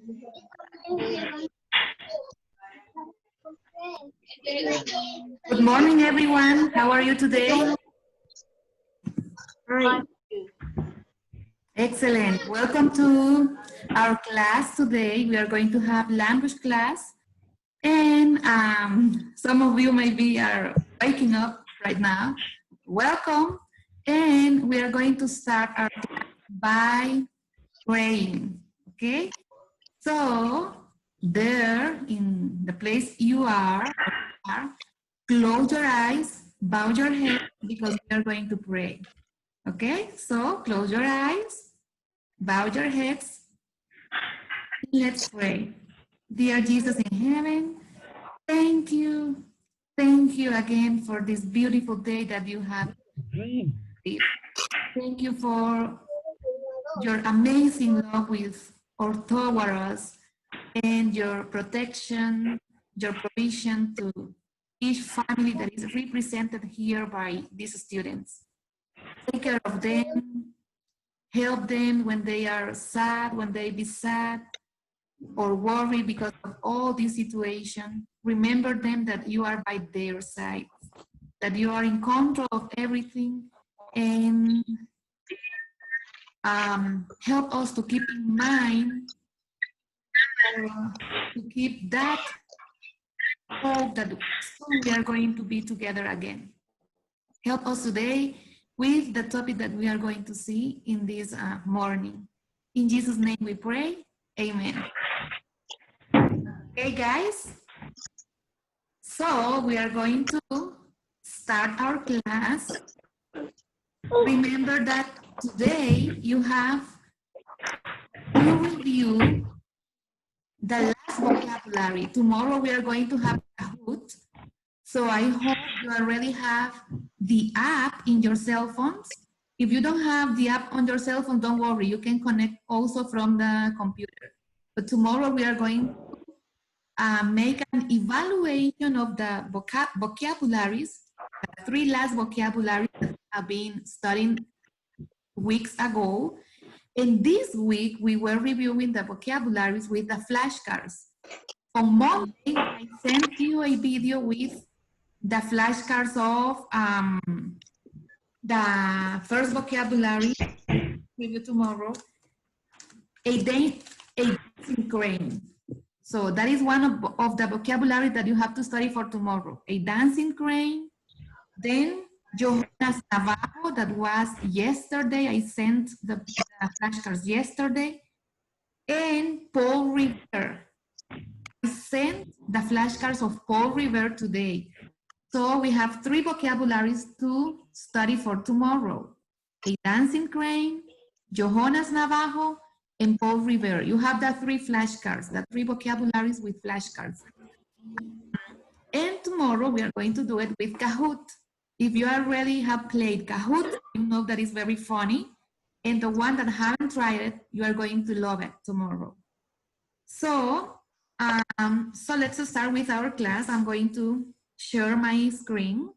Good morning, everyone. How are you today? Hi. Excellent. Welcome to our class today. We are going to have language class. And some of you maybe are waking up right now. Welcome. And we are going to start our class by praying. Okay? So there in the place you are, close your eyes, bow your head because we are going to pray. Okay, so close your eyes, bow your heads, let's pray. Dear Jesus in heaven, thank you. Thank you again for this beautiful day that you have lived. Thank you for your amazing love with or toward us and your protection, your provision to each family that is represented here by these students. Take care of them, help them when they are sad, when they be sad or worried because of all this situation. Remember them that you are by their side, that you are in control of everything, and help us to keep in mind, to keep that hope that soon we are going to be together again. Help us today with the topic that we are going to see in this morning. In Jesus' name we pray. Amen. Okay, guys. So we are going to start our class. Remember that today you have to review the last vocabulary. Tomorrow we are going to have Kahoot. So I hope you already have the app in your cell phones. If you don't have the app on your cell phone, don't worry. You can connect also from the computer. But tomorrow we are going to make an evaluation of the vocabularies, the 3 last vocabularies that have been studying weeks ago. And this week we were reviewing the vocabularies with the flashcards. On Monday, I sent you a video with the flashcards of the first vocabulary, review tomorrow, a dancing crane. So that is one of the vocabulary that you have to study for tomorrow. A dancing crane, then Johannes Navarro, that was yesterday. I sent the flashcards yesterday. And Paul Revere. I sent the flashcards of Paul Revere today. So we have 3 vocabularies to study for tomorrow. A dancing crane, Johannes Navajo, and Paul Revere. You have the 3 flashcards, the 3 vocabularies with flashcards. And tomorrow we are going to do it with Kahoot. If you already have played Kahoot, you know that it's very funny. And the one that haven't tried it, you are going to love it tomorrow. So let's start with our class. I'm going to share my screen.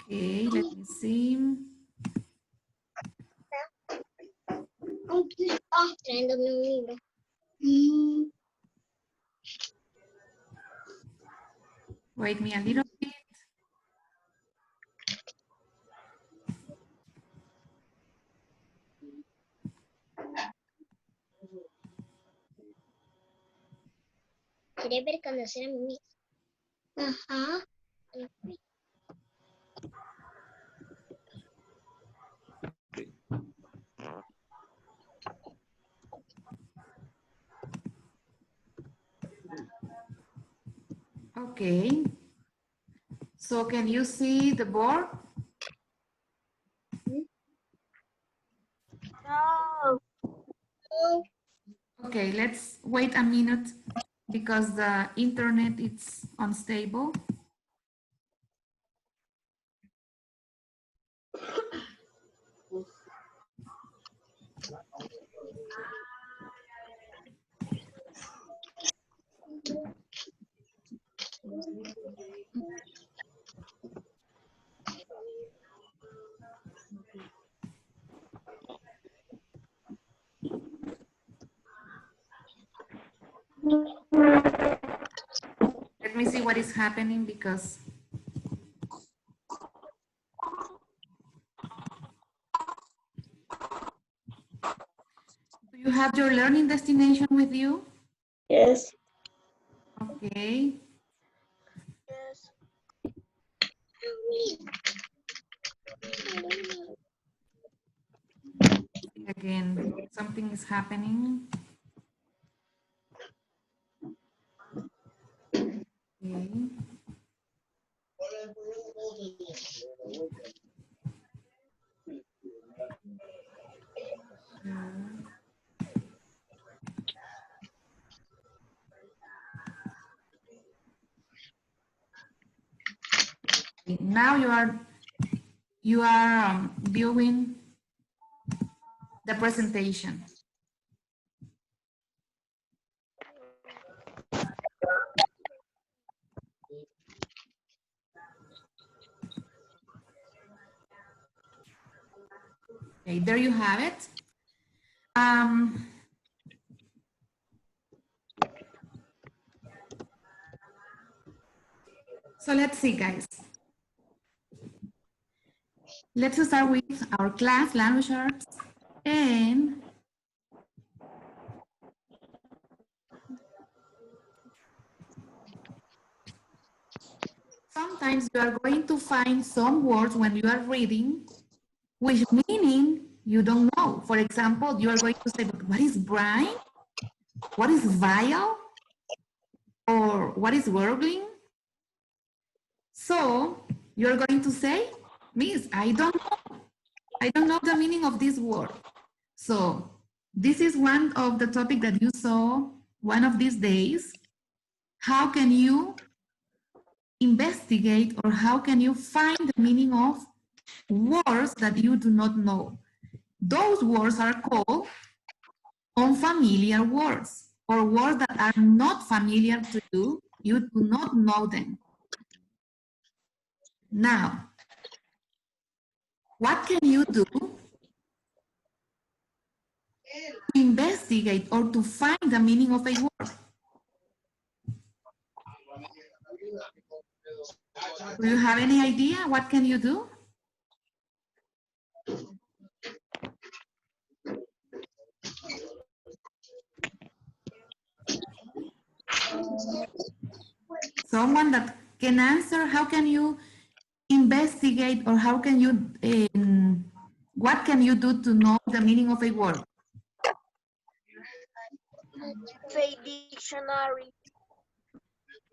Okay, let me see. Wait me a little bit. Quería ver cuando era mi. Ajá. Okay. So can you see the board? No. Okay, let's wait a minute because the internet is unstable. Let me see what is happening because do you have your learning destination with you? Yes. Okay. Yes. Again, something is happening. Okay. Now you are viewing the presentation. Okay, there you have it. So let's see, guys. Let's start with our class language arts, and sometimes you are going to find some words when you are reading which meaning you don't know. For example, you are going to say, but what is brine? What is vial? Or what is warbling? So you're going to say, Miss, I don't know. I don't know the meaning of this word. So this is one of the topic that you saw one of these days. How can you investigate or how can you find the meaning of words that you do not know? Those words are called unfamiliar words or words that are not familiar to you. You do not know them. Now, what can you do to investigate or to find the meaning of a word? Do you have any idea? What can you do? Someone that can answer, how can you investigate or how can you, what can you do to know the meaning of a word? Say dictionary.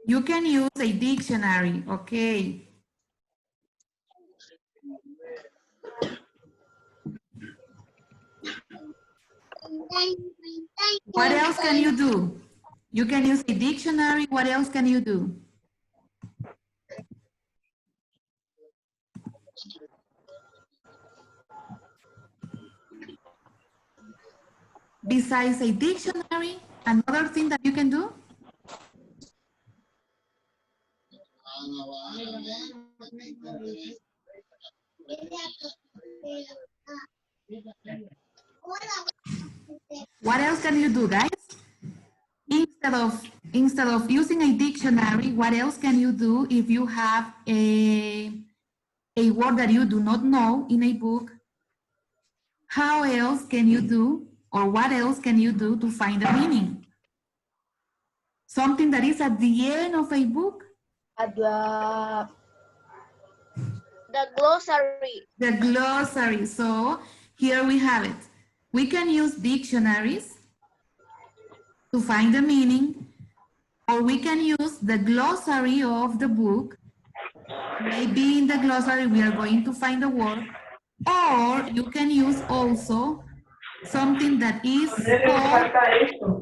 You can use a dictionary, okay. What else can you do? You can use a dictionary. What else can you do? Besides a dictionary, another thing that you can do? What else can you do, guys? Instead of using a dictionary, what else can you do if you have a word that you do not know in a book? How else can you do, or what else can you do to find the meaning? Something that is at the end of a book? At the glossary. The glossary. So here we have it. We can use dictionaries to find the meaning, or we can use the glossary of the book. Maybe in the glossary we are going to find a word, or you can use also something that is called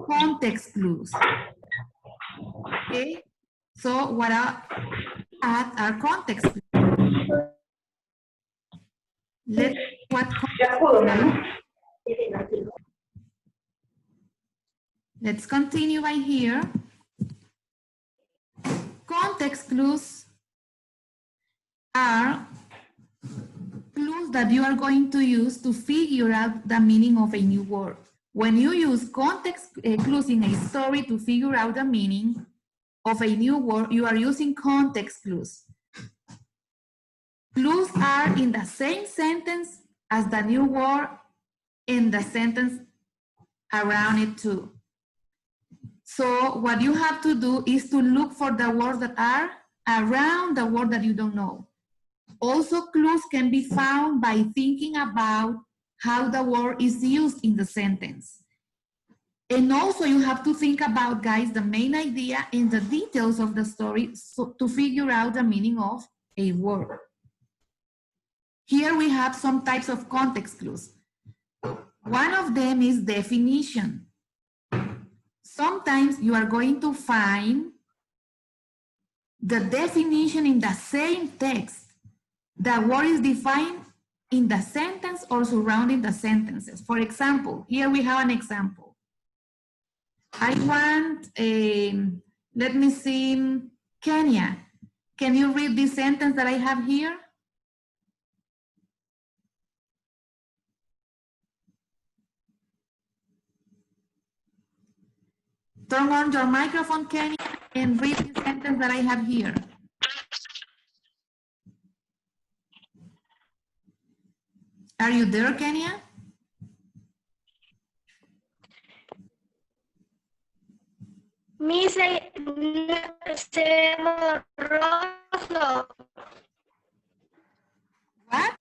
context clues. Okay, so what are our context clues? Let's see what context now. Let's continue by here. Context context clues are clues that you are going to use to figure out the meaning of a new word. When you use context clues in a story to figure out the meaning of a new word, you are using context clues. Clues are in the same sentence as the new word in the sentence around it too. So what you have to do is to look for the words that are around the word that you don't know. Also, clues can be found by thinking about how the word is used in the sentence. And also you have to think about, guys, the main idea and the details of the story to figure out the meaning of a word. Here we have some types of context clues. One of them is definition. Sometimes you are going to find the definition in the same text. The word is defined in the sentence or surrounding the sentences. For example, here we have an example. I want, let me see, Kenya. Can you read this sentence that I have here? Turn on your microphone, Kenya, and read the sentence that I have here. Are you there, Kenya? Miss, rojo. What?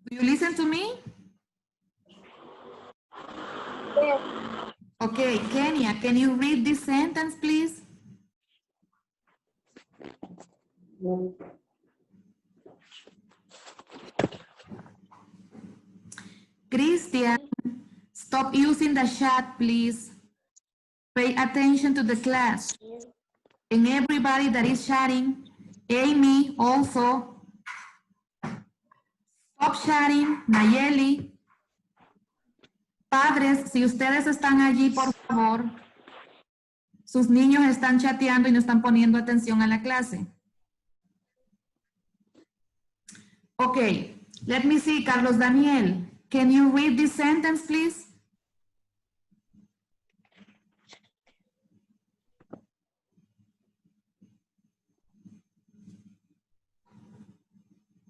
Do you listen to me? Yes. Okay, Kenya, can you read this sentence, please? Christian, stop using the chat, please. Pay attention to the class. And everybody that is chatting, Amy also. Stop chatting, Nayeli. Padres, si ustedes están allí, por favor. Sus niños están chateando y no están poniendo atención a la clase. Okay, let me see, Carlos Daniel. Can you read this sentence, please?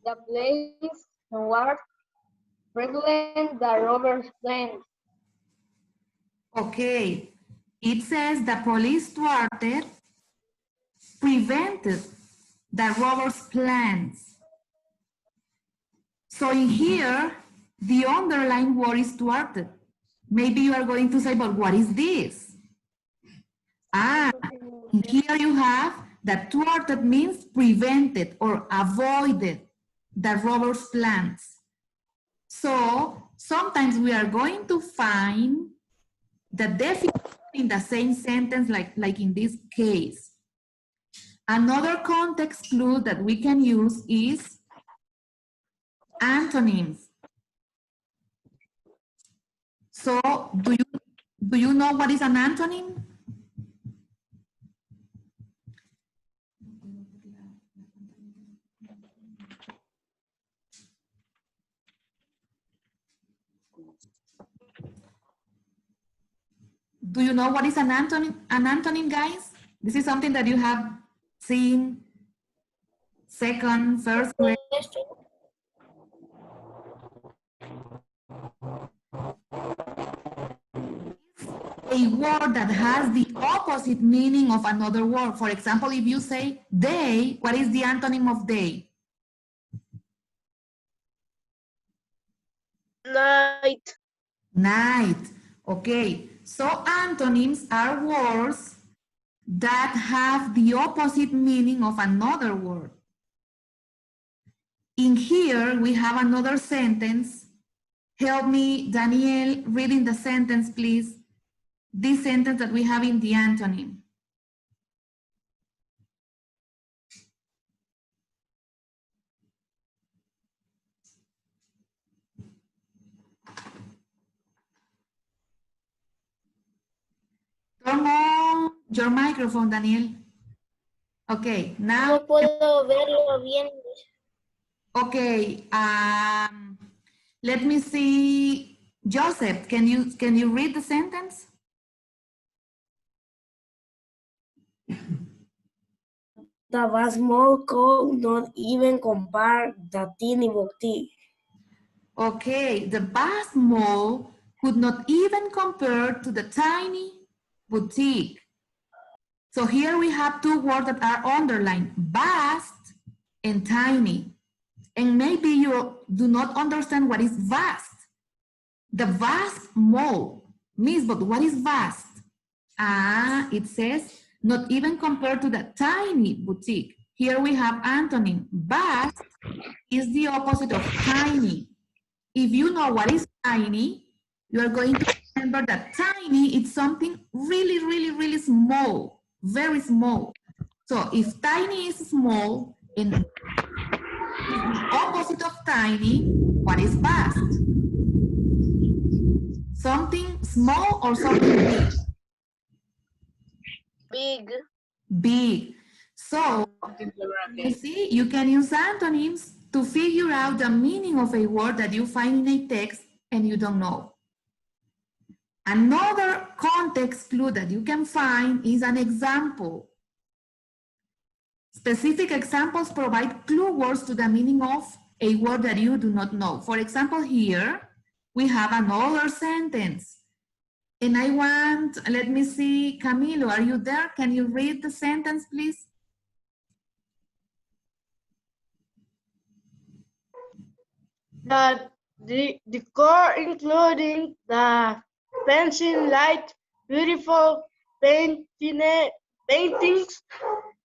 The place was prevalent the robbers planned. Okay, it says the police thwarted, prevented the robbers' plans. So in here, the underlined word is thwarted. Maybe you are going to say, but what is this? Ah, in here you have that thwarted means prevented or avoided the robbers' plans. So sometimes we are going to find the definition in the same sentence like in this case. Another context clue that we can use is antonyms. So do you know what is an antonym? Do you know what is an antonym, guys? This is something that you have seen second, first grade. A word that has the opposite meaning of another word. For example, if you say day, what is the antonym of day? Night. Night. Okay, so antonyms are words that have the opposite meaning of another word. In here, we have another sentence. Help me, Daniel, reading the sentence, please. This sentence that we have in the antonym. Your microphone, Daniel. Okay, now. No puedo verlo bien. Okay, let me see. Joseph, can you read the sentence? The vast small could not even compare the teeny boutique. Okay, the vast mall could not even compare to the tiny boutique. So here we have two words that are underlined, vast and tiny. And maybe you do not understand what is vast. The vast mall means, but what is vast? It says not even compared to the tiny boutique. Here we have antonym. Vast is the opposite of tiny. If you know what is tiny, you are going to remember that tiny is something really, really, really small, very small. So if tiny is small and is the opposite of tiny, what is vast? Something small or something big? Big. Big. So you see, you can use antonyms to figure out the meaning of a word that you find in a text and you don't know. Another context clue that you can find is an example. Specific examples provide clue words to the meaning of a word that you do not know. For example, here we have another sentence. And I want, let me see, Camilo, are you there? Can you read the sentence, please? That the core including the fencing, light, beautiful paintings,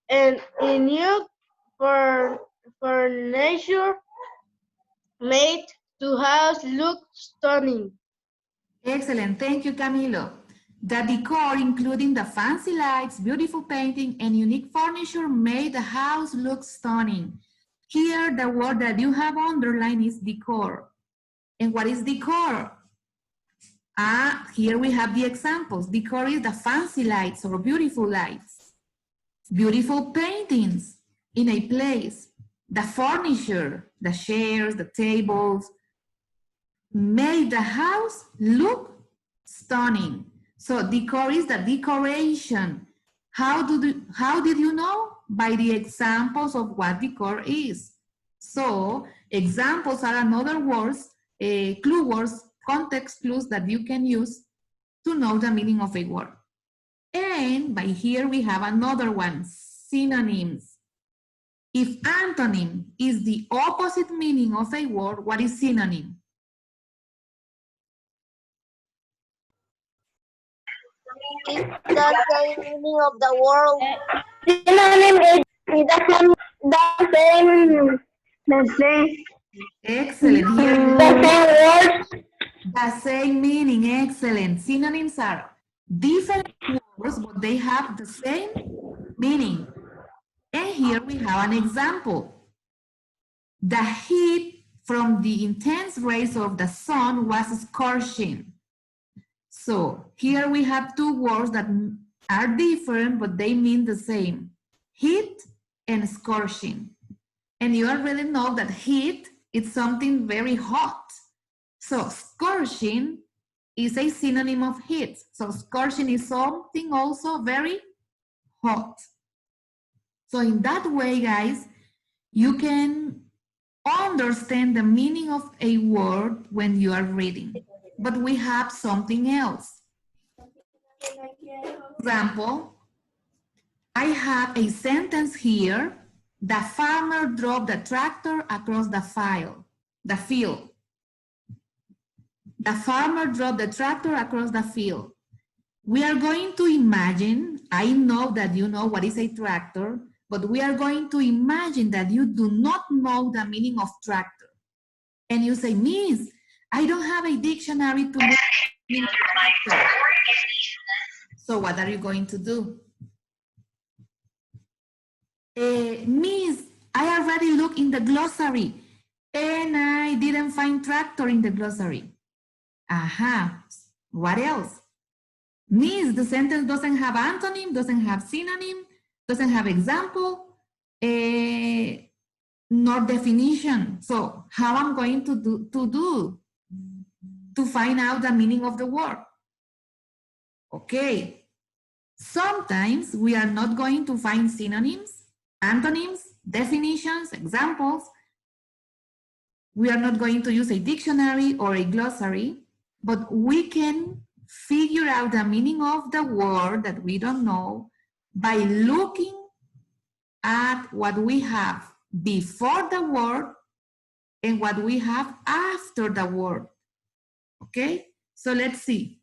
and unique furniture made the house look stunning. Excellent, thank you, Camilo. The decor, including the fancy lights, beautiful painting, and unique furniture made the house look stunning. Here, the word that you have underlined is decor. And what is decor? Here we have the examples. Decor is the fancy lights or beautiful lights. Beautiful paintings in a place. The furniture, the chairs, the tables, made the house look stunning. So decor is the decoration. How did you know? By the examples of what decor is. So examples are another words, clue words, context clues that you can use to know the meaning of a word. And by here we have another one, synonyms. If antonym is the opposite meaning of a word, what is synonym? It's the same meaning of the world. Synonym is the same Excellent. Here you word. the same meaning. Excellent. Synonyms are different words, but they have the same meaning. And here we have an example. The heat from the intense rays of the sun was scorching. So here we have two words that are different, but they mean the same. Heat and scorching. And you already know that heat is something very hot. So scorching is a synonym of heat. So scorching is something also very hot. So in that way, guys, you can understand the meaning of a word when you are reading. But we have something else. Example, I have a sentence here. The farmer drove the tractor across the field. The farmer drove the tractor across the field. We are going to imagine, I know that you know what is a tractor, but we are going to imagine that you do not know the meaning of tractor. And you say, Miss, I don't have a dictionary to look at the meaning of tractor. So what are you going to do? Miss, I already looked in the glossary and I didn't find tractor in the glossary. Aha, what else? Means the sentence doesn't have antonym, doesn't have synonym, doesn't have example, nor definition. So how I'm going to find out the meaning of the word? Okay, sometimes we are not going to find synonyms, antonyms, definitions, examples. We are not going to use a dictionary or a glossary, but we can figure out the meaning of the word that we don't know by looking at what we have before the word and what we have after the word. Okay, so let's see.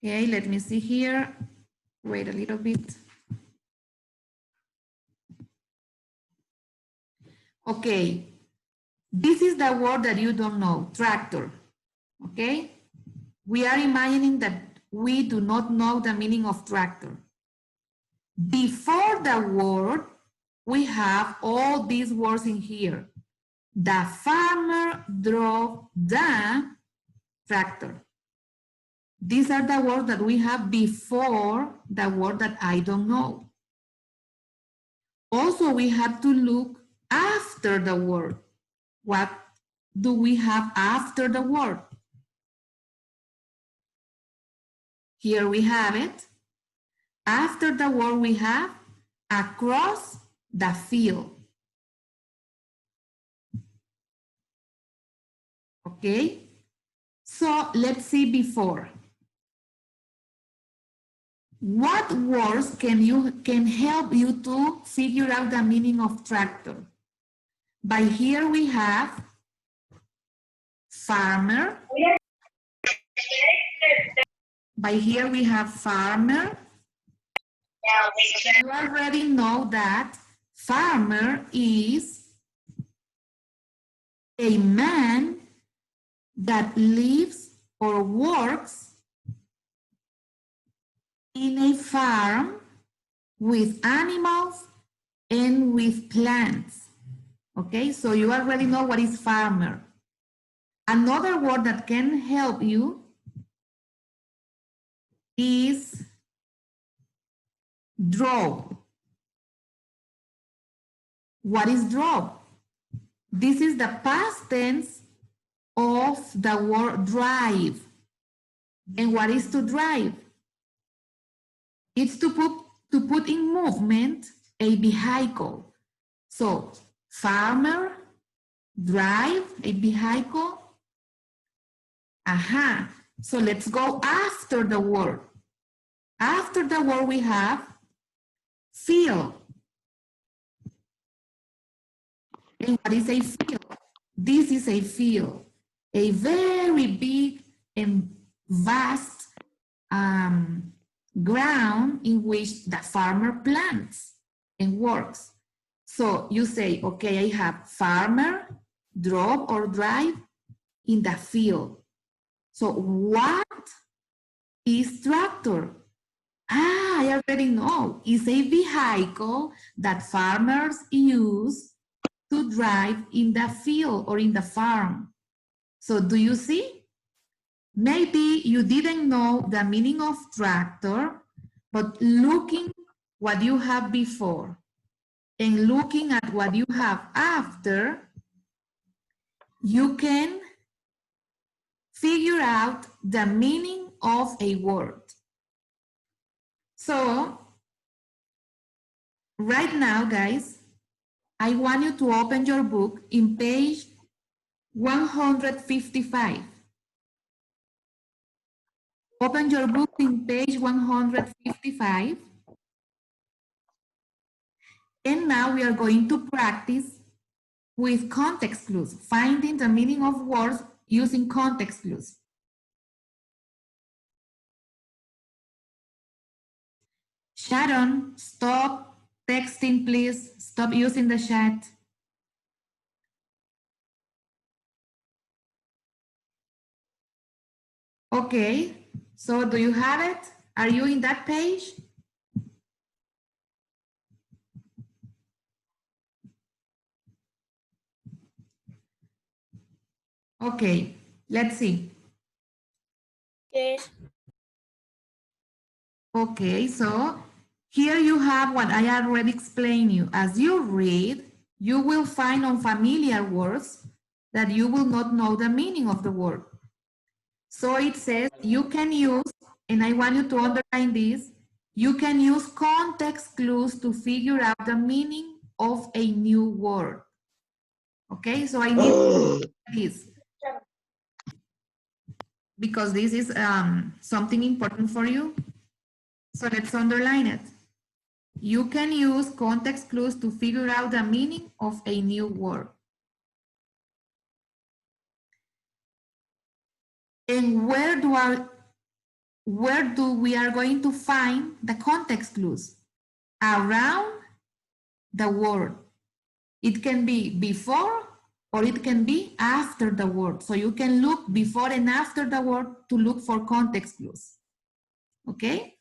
Okay, let me see here. Wait a little bit. Okay, this is the word that you don't know, tractor. Okay, we are imagining that we do not know the meaning of tractor. Before the word, we have all these words in here. The farmer drove the tractor. These are the words that we have before the word that I don't know. Also, we have to look after the word. What do we have after the word? Here we have it. After the word we have across the field. Okay, so let's see before. What words can help you to figure out the meaning of tractor? By here we have farmer. By here we have farmer. You already know that farmer is a man that lives or works in a farm with animals and with plants. Okay, so you already know what is farmer. Another word that can help you is drove. What is drove? This is the past tense of the word drive. And what is to drive? It's to put in movement a vehicle. So farmer, drive a vehicle. Aha. So let's go after the word. After the word we have field. And what is a field? This is a field, a very big and vast ground in which the farmer plants and works. So you say, okay, I have farmer, drove or drive in the field. So what is tractor? I already know. It's a vehicle that farmers use to drive in the field or in the farm. So do you see? Maybe you didn't know the meaning of tractor, but looking what you have before and looking at what you have after, you can figure out the meaning of a word. So right now, guys, I want you to open your book in page 155. Open your book in page 155. And now we are going to practice with context clues, finding the meaning of words using context clues. Sharon, stop texting, please. Stop using the chat. Okay, so do you have it? Are you in that page? Okay, let's see. Yes. Okay, so here you have what I already explained you. As you read, you will find unfamiliar words that you will not know the meaning of the word. So it says you can use, and I want you to underline this, you can use context clues to figure out the meaning of a new word. Okay, so I need this because this is something important for you. So let's underline it. You can use context clues to figure out the meaning of a new word. And where do we are going to find the context clues? Around the word. It can be before or it can be after the word. So you can look before and after the word to look for context clues. Okay?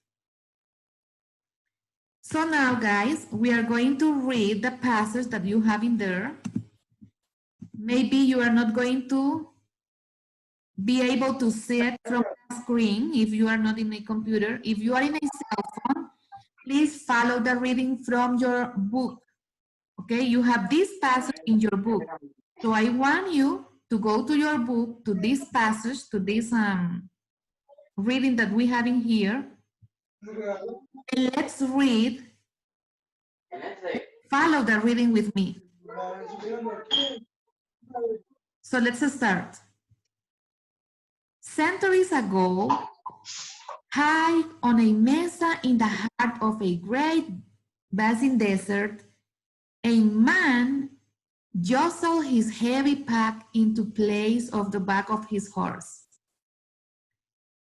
So now, guys, we are going to read the passage that you have in there. Maybe you are not going to be able to see it from the screen if you are not in a computer. If you are in a cell phone, please follow the reading from your book. Okay, you have this passage in your book. So I want you to go to your book, to this passage, to this reading that we have in here. And let's read, follow the reading with me. So let's start. Centuries ago, high on a mesa in the heart of a great basin desert, a man jostled his heavy pack into place of the back of his horse.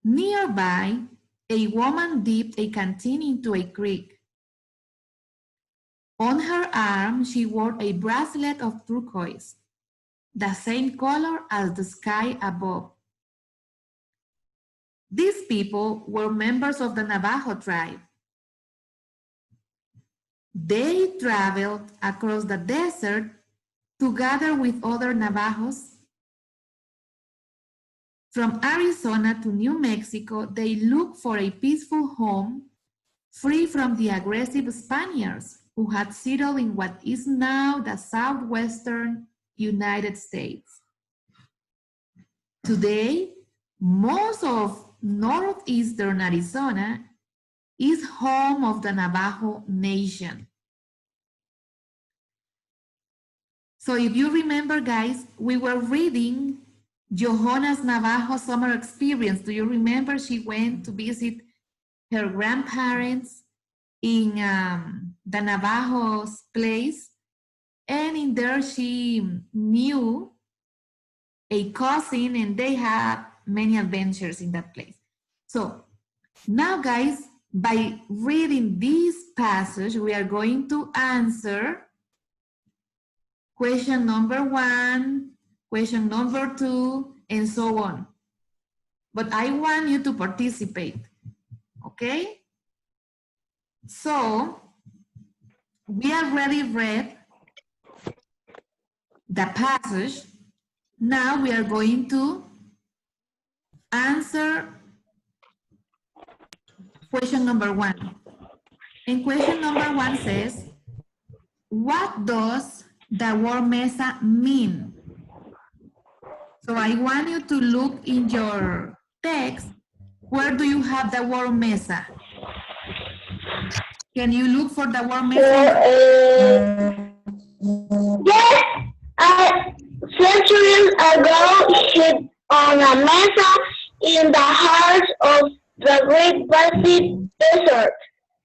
Nearby, a woman dipped a canteen into a creek. On her arm, she wore a bracelet of turquoise, the same color as the sky above. These people were members of the Navajo tribe. They traveled across the desert together with other Navajos. From Arizona to New Mexico, they looked for a peaceful home free from the aggressive Spaniards who had settled in what is now the southwestern United States. Today, most of northeastern Arizona is home of the Navajo Nation. So if you remember, guys, we were reading Johanna's Navajo summer experience. Do you remember she went to visit her grandparents in the Navajo's place? And in there she knew a cousin and they had many adventures in that place. So now, guys, by reading this passage, we are going to answer question number 1, question number 2, and so on. But I want you to participate, okay? So, we already read the passage. Now we are going to answer question number 1. And question number 1 says, what does the word mesa mean? So I want you to look in your text. Where do you have the word mesa? Can you look for the word mesa? Yes, centuries ago, ship on a mesa in the heart of the Great Basin Desert.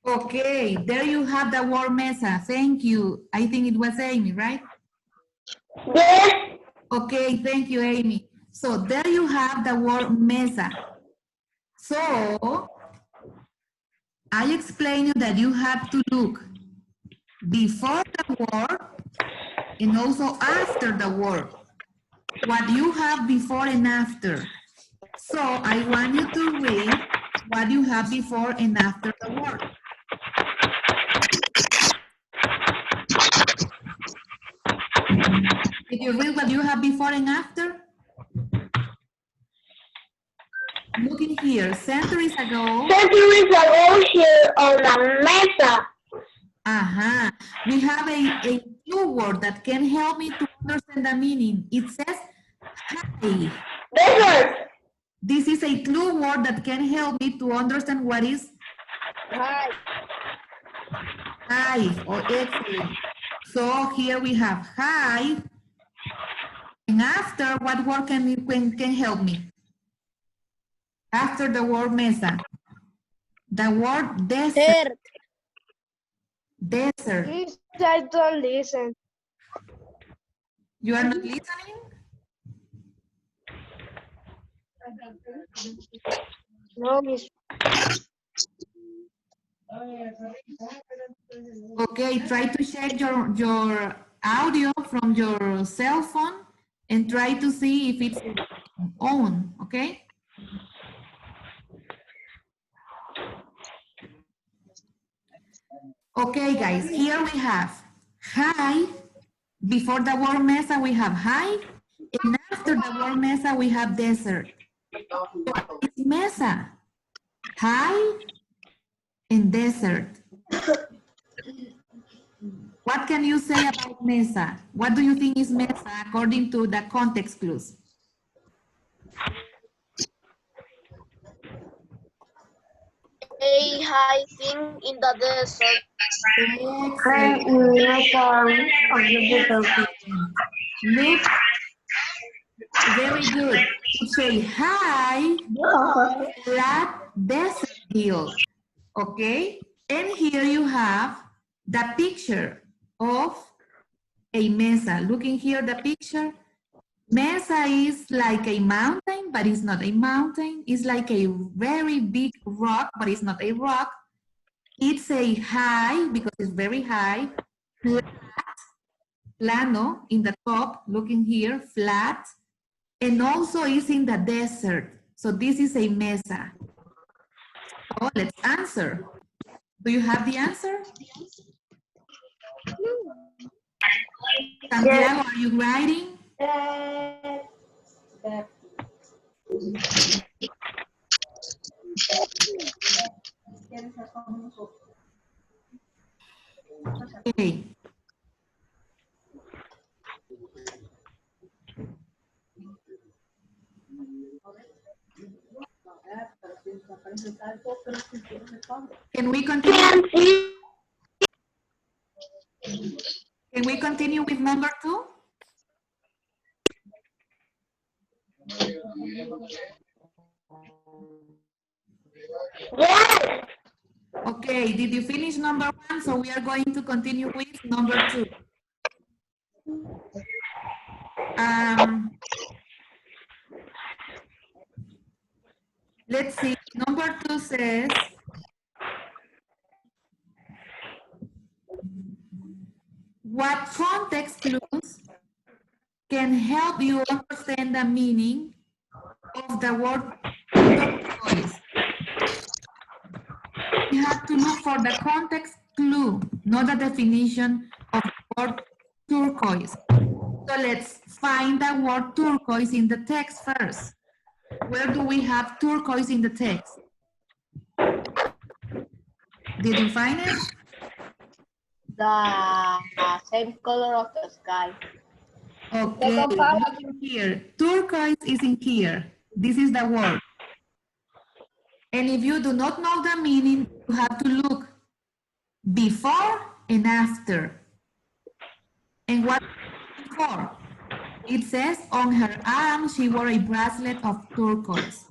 Okay, there you have the word mesa. Thank you. I think it was Amy, right? Yes, Okay, thank you, Amy. So there you have the word mesa. So I explained you that you have to look before the word and also after the word. What you have before and after. So I want you to read what you have before and after the word. Did you read what you have before and after? here? Centuries ago. Centuries ago here on the mesa. We have a clue word that can help me to understand the meaning. It says hi. Desert. This is a clue word that can help me to understand what is Hi. hi or excellent. So here we have hi. And after, what word can help me? After the word mesa. The word desert. Desert. Please, I don't listen. You are not listening? No, Miss. Okay, try to check your audio from your cell phone and try to see if it's on, okay? Okay, guys, here we have hi. Before the word mesa, we have hi. And after the word mesa, we have desert. It's mesa, hi, and desert. What can you say about mesa? What do you think is mesa according to the context clues? A high thing in the desert. Look, very good. It's a high, flat desert hill. Okay? And here you have the picture of a mesa. Looking here, the picture. Mesa is like a mountain, but it's not a mountain. It's like a very big rock, but it's not a rock. It's a high, because it's very high, flat, plano in the top, looking here, flat, and also is in the desert. So this is a mesa. So let's answer. Do you have the answer? Santiago, are you writing? Okay. Can we continue? Can we continue with number 2? Yes. Okay, did you finish number 1? So we are going to continue with number 2. Let's see, number 2 says, what context clues can help you understand the meaning of the word turquoise? You have to look for the context clue, not the definition of the word turquoise. So let's find the word turquoise in the text first. Where do we have turquoise in the text? Did you find it? The same color of the sky. Okay, look in here. Turquoise is in here. This is the word. And if you do not know the meaning, you have to look before and after. And what before? It says on her arm she wore a bracelet of turquoise.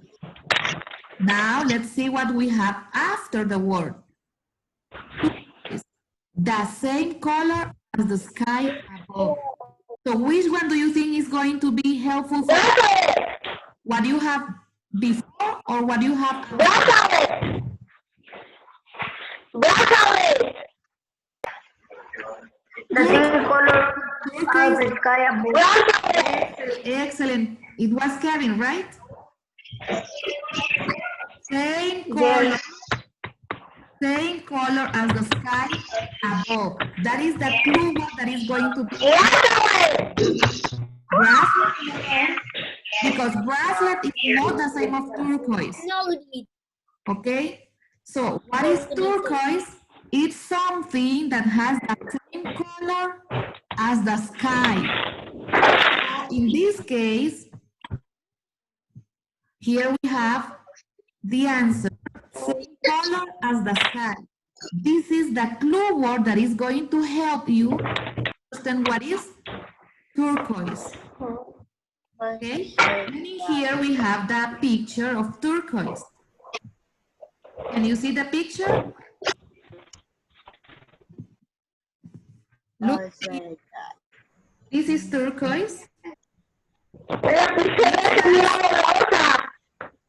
Now let's see what we have after the word. The same color as the sky above. So which one do you think is going to be helpful for what you have before or what you have after? Bracelet. The same color as the sky above. Excellent. It was Kevin, right? Same color. Yes. Same color as the sky above. That is the clue word that is going to be grass. Because bracelet is not the same of turquoise. No, it Okay? So what is turquoise? It's something that has the same color as the sky. So in this case, here we have the answer. Same color as the sky. This is the clue word that is going to help you understand what is turquoise. Okay? And in here we have the picture of turquoise. Can you see the picture? Look, this is turquoise.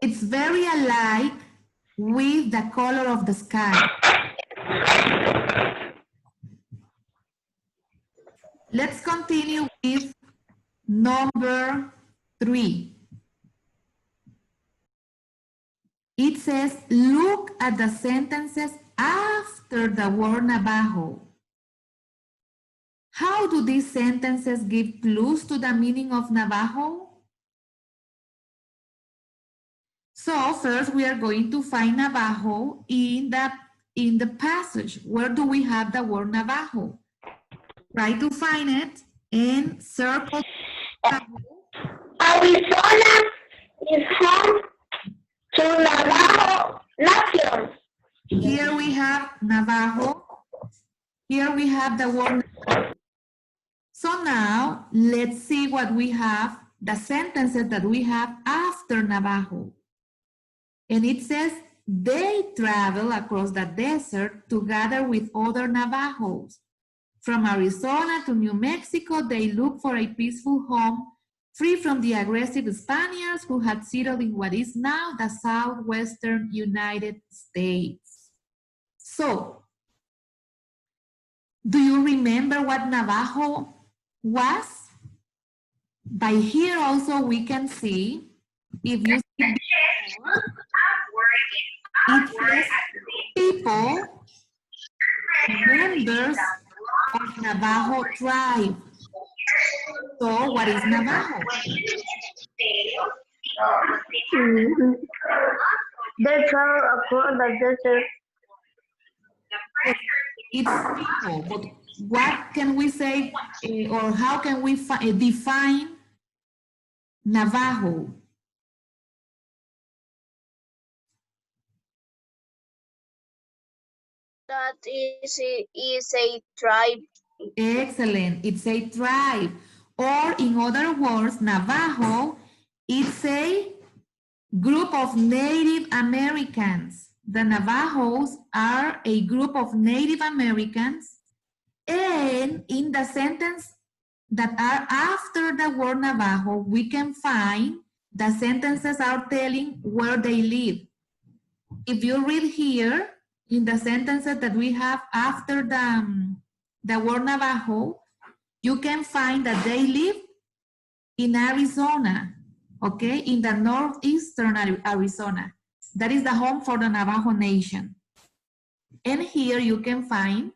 It's very alike with the color of the sky. Let's continue with number 3. It says, look at the sentences after the word Navajo. How do these sentences give clues to the meaning of Navajo? So first we are going to find Navajo in the passage. Where do we have the word Navajo? Try to find it and circle. Arizona is home to Navajo Nation. Here we have Navajo. Here we have the word Navajo. So now let's see what we have, the sentences that we have after Navajo. And it says, they travel across the desert to gather with other Navajos. From Arizona to New Mexico, they look for a peaceful home, free from the aggressive Spaniards who had settled in what is now the southwestern United States. So, do you remember what Navajo was? By here also we can see, if you see it says people, members of Navajo tribe. So what is Navajo? They travel across the desert. It's people, but what can we say or how can we define Navajo? that is a tribe. Excellent, it's a tribe. Or in other words, Navajo, it's a group of Native Americans. The Navajos are a group of Native Americans, and in the sentence that are after the word Navajo, we can find the sentences are telling where they live. If you read here, in the sentences that we have after the word Navajo, you can find that they live in Arizona, okay, in the northeastern Arizona. That is the home for the Navajo Nation. And here you can find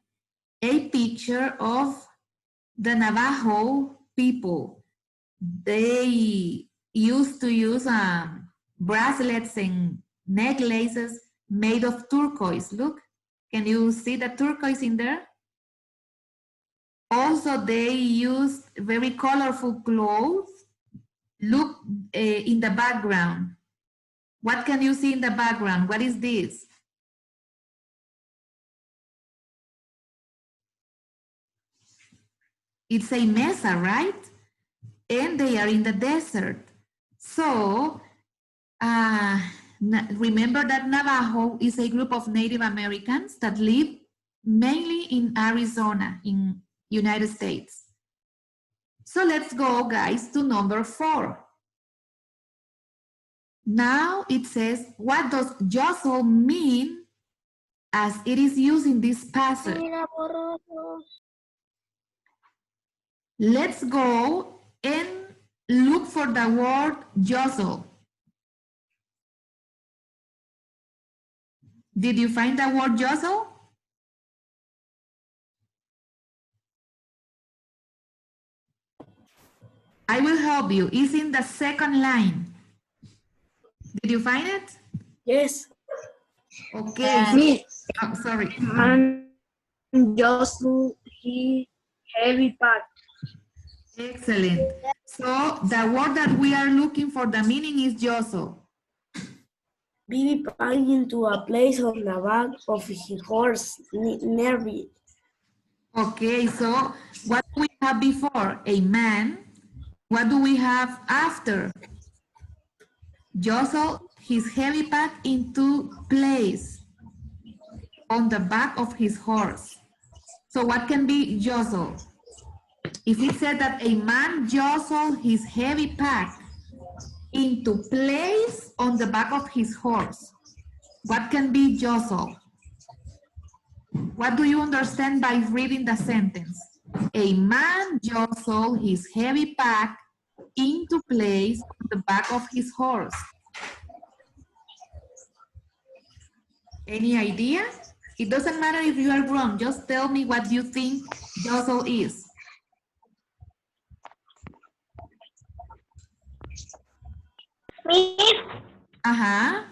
a picture of the Navajo people. They used to use bracelets and necklaces made of turquoise. Look, can you see the turquoise in there? Also, they used very colorful clothes. Look in the background. What can you see in the background? What is this? It's a mesa, right? And they are in the desert. So, remember that Navajo is a group of Native Americans that live mainly in Arizona, in United States. So let's go, guys, to number 4. Now it says, what does jostle mean as it is used in this passage? Let's go and look for the word jostle. Did you find the word jostle? I will help you. It's in the second line. Did you find it? Yes. Okay. Me. Oh, sorry. And just he heavy pack. Excellent. So the word that we are looking for, the meaning is jostle. Baby pack into a place on the back of his horse, nervy. Okay, so what do we have before? A man. What do we have after? Jostle his heavy pack into place on the back of his horse. So what can be jostle? If it said that a man jostled his heavy pack into place on the back of his horse, what can be jostle? What do you understand by reading the sentence? A man jostled his heavy pack into place on the back of his horse. Any idea? It doesn't matter if you are wrong, just tell me what you think jostle is. Miss, Uh-huh.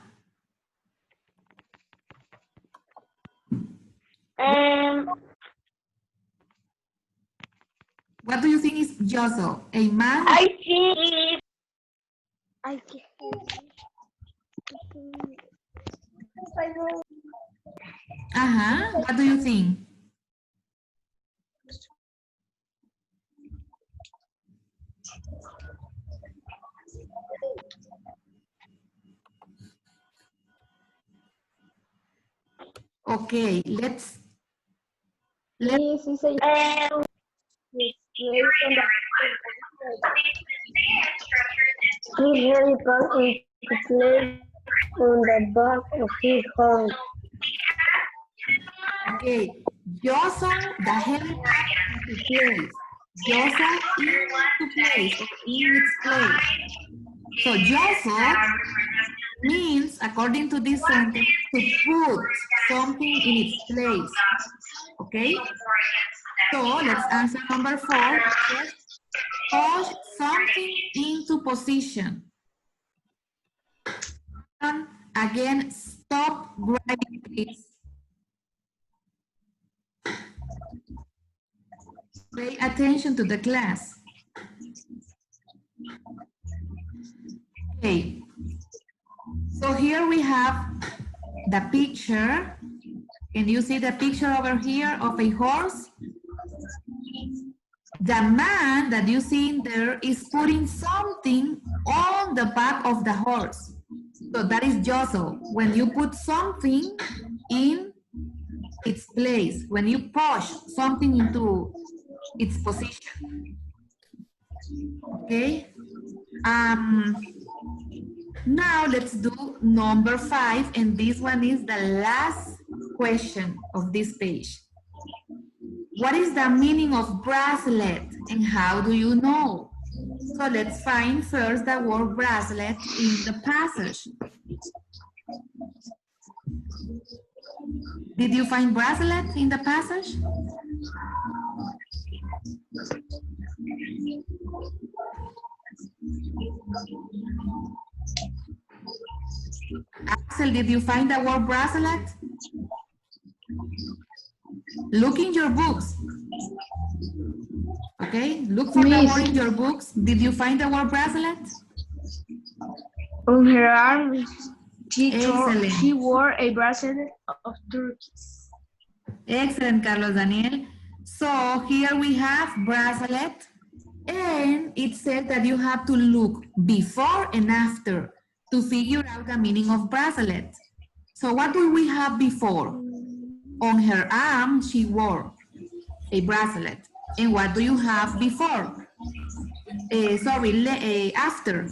What do you think is jostle? A man? I think I can't. Uh-huh. What do you think? Okay, let's This is a he heavy pack into place on the back of his horse. okay. Jostle the heavy pack into place. Jostle into place or in its place. So jostle means, according to this sentence, to put something in its place. Okay? So let's answer number 4. Push something into position. And again, stop writing, please. Pay attention to the class. Okay. So here we have the picture. Can you see the picture over here of a horse? The man that you see in there is putting something on the back of the horse. So that is jostle. When you put something in its place, when you push something into its position. Okay. Now let's do number 5, and this one is the last question of this page. What is the meaning of bracelet and how do you know? So let's find first the word bracelet in the passage. Did you find bracelet in the passage? Axel, did you find the word bracelet? Look in your books. Okay, look for the word in your books. Did you find the word bracelet? On her arm, Excellent. she wore a bracelet of turquoise. Excellent, Carlos Daniel. So here we have bracelet, and it says that you have to look before and after to figure out the meaning of bracelet. So what do we have before? On her arm, she wore a bracelet. And what do you have before? After.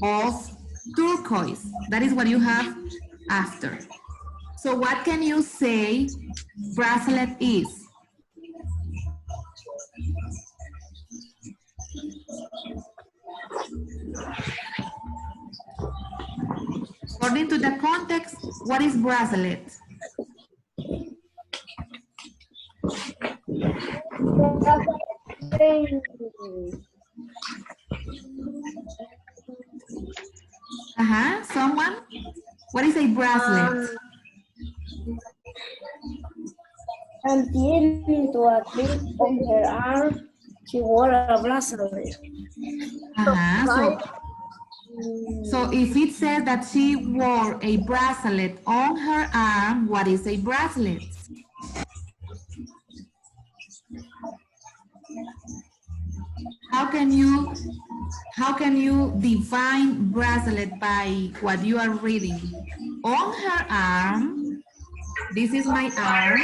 Of turquoise. That is what you have after. So what can you say bracelet is? According to the context, what is bracelet? Someone? What is a bracelet? And tiene to a clip on her arm. She wore a bracelet. So if it says that she wore a bracelet on her arm, what is a bracelet? How can you define bracelet by what you are reading? On her arm, this is my arm,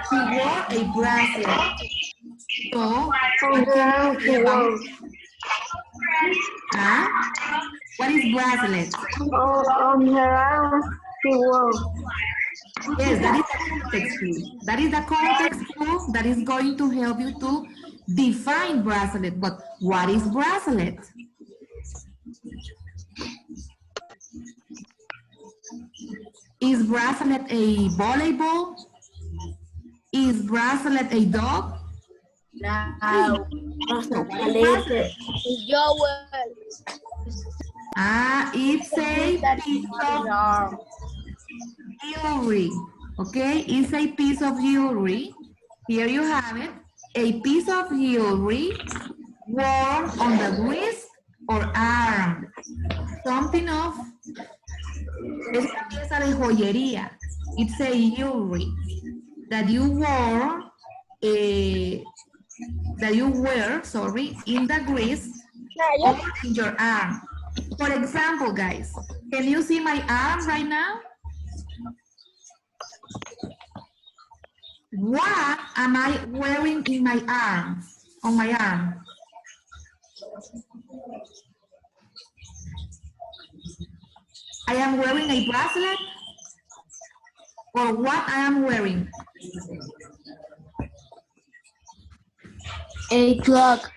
she wore a bracelet. So, what can you say about, what is bracelet? On her arm, she wore. Yes, that is the context clue. That is the context clue that is going to help you to define bracelet. But what is bracelet? Is bracelet a volleyball? Is bracelet a dog? No. Bracelet. Joel. It's a piece of jewelry. Okay, it's a piece of jewelry. Here you have it. A piece of jewelry worn on the wrist or arm. Something of, es una pieza de joyería. It's a jewelry that you wore, in the wrist or in your arm. For example, guys, can you see my arm right now? What am I wearing in my arm, on my arm? I am wearing a bracelet, or what I am wearing? A clock.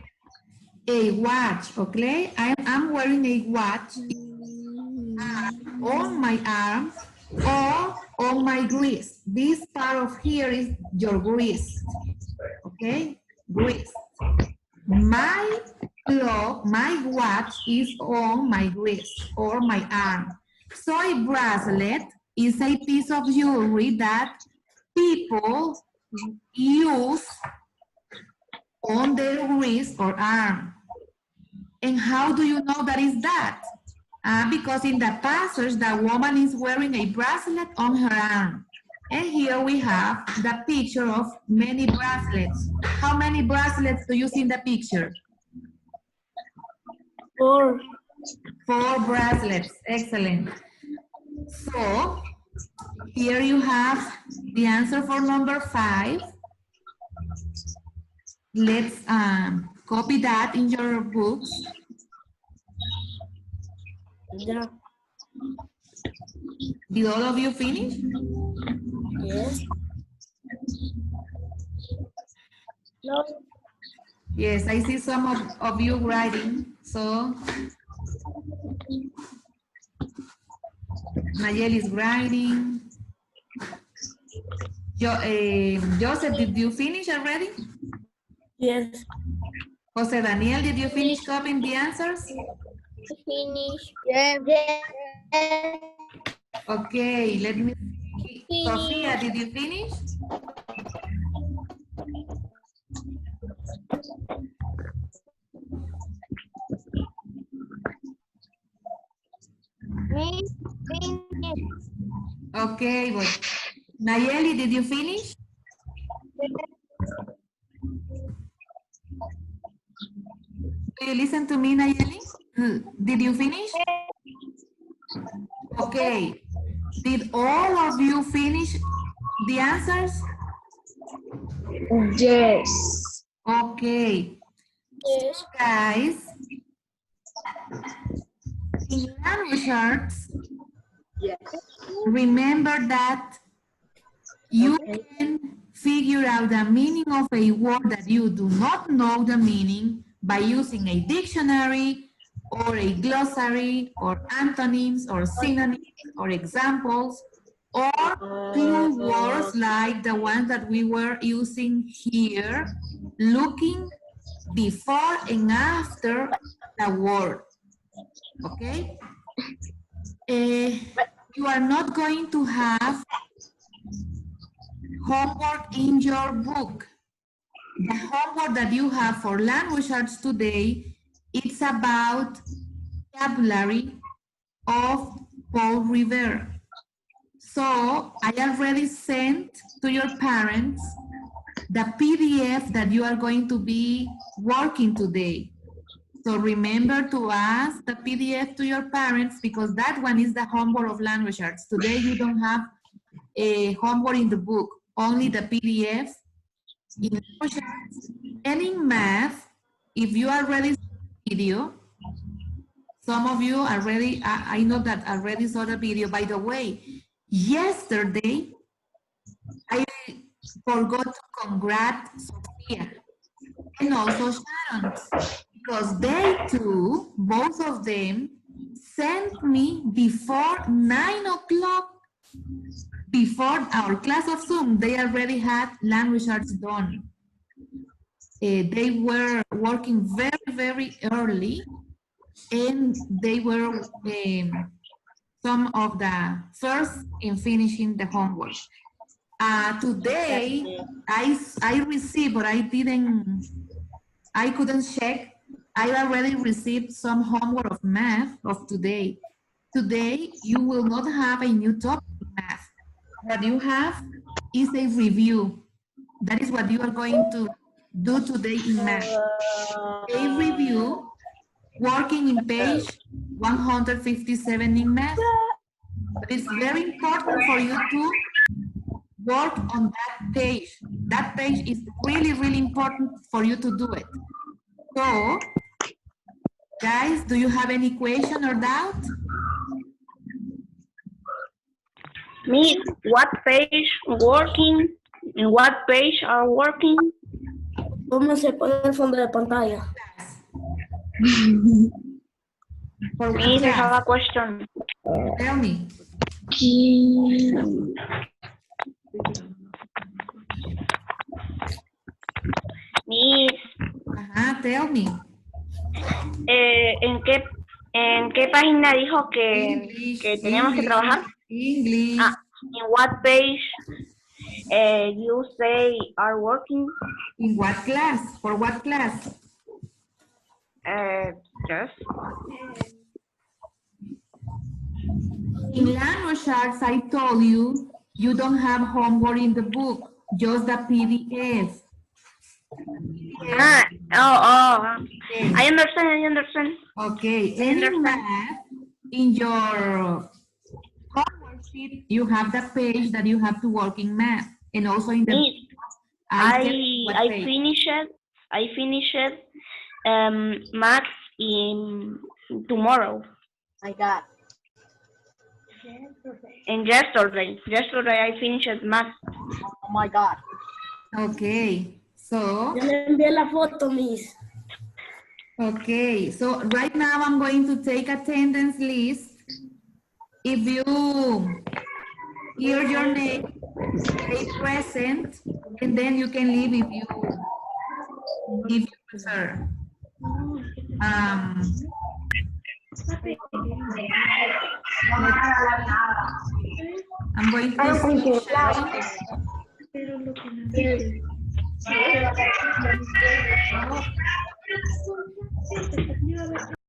A watch, okay? I am wearing a watch on my arm or on my wrist. This part of here is your wrist, okay? Wrist. My clock, my watch is on my wrist or my arm. So a bracelet is a piece of jewelry that people use on their wrist or arm. And how do you know that is that? Because in the passage, the woman is wearing a bracelet on her arm. And here we have the picture of many bracelets. How many bracelets do you see in the picture? 4. 4 bracelets, excellent. So, here you have the answer for number 5. Let's copy that in your books. Yeah. Did all of you finish? Yes. No. Yes, I see some of you writing. So, Nayeli is writing. Joseph, did you finish already? Yes. Jose Daniel, did you finish copying the answers? Finish. Yeah. Okay, let me see. Sophia, did you finish? Okay, but Nayeli, did you finish? Do you listen to me, Nayeli? Did you finish? Okay. Did all of you finish the answers? Yes. Okay. Yes. Guys, in language arts, remember that you can figure out the meaning of a word that you do not know the meaning by using a dictionary or a glossary or antonyms or synonyms or examples or clue words like the ones that we were using here, looking before and after the word. Okay? you are not going to have homework in your book. The homework that you have for language arts today, it's about vocabulary of Paul Revere. So I already sent to your parents the PDF that you are going to be working today. So remember to ask the PDF to your parents because that one is the homework of language arts. Today you don't have a homework in the book, only the PDF. In language arts and in math, if you already saw the video, some of you already, I know that already saw the video. By the way, yesterday, I forgot to congratulate Sophia and also Sharon because they too, both of them, sent me before 9 o'clock, before our class of Zoom, they already had language arts done. They were working very, very early and they were some of the first in finishing the homework. Today, I received, but I couldn't check. I already received some homework of math of today. Today, you will not have a new topic in math. What you have is a review. That is what you are going to do today in math. A review working in page 157 in math. But it's very important for you to work on that page. That page is really, really important for you to do it. So, guys, do you have any question or doubt? Miss, what page working? And what page are working? ¿Cómo se pone el fondo de pantalla? For what Miss, I have class? a question. Tell me. Miss, Tell me. ¿En qué página dijo English, que teníamos que trabajar? English. In what page you say are working? In what class? For what class? Yes. In language arts, I told you, you don't have homework in the book, just the PDF. I understand. Okay, and in math, in your homework sheet, you have the page that you have to work in math, and also in the. Miss, I I finished math in tomorrow. My God. And yesterday I finished math. Oh my God. Okay, so. Yo le envié la foto, Miss. Okay, so right now I'm going to take attendance list. If you hear your name, stay present, and then you can leave if you prefer. I'm going to see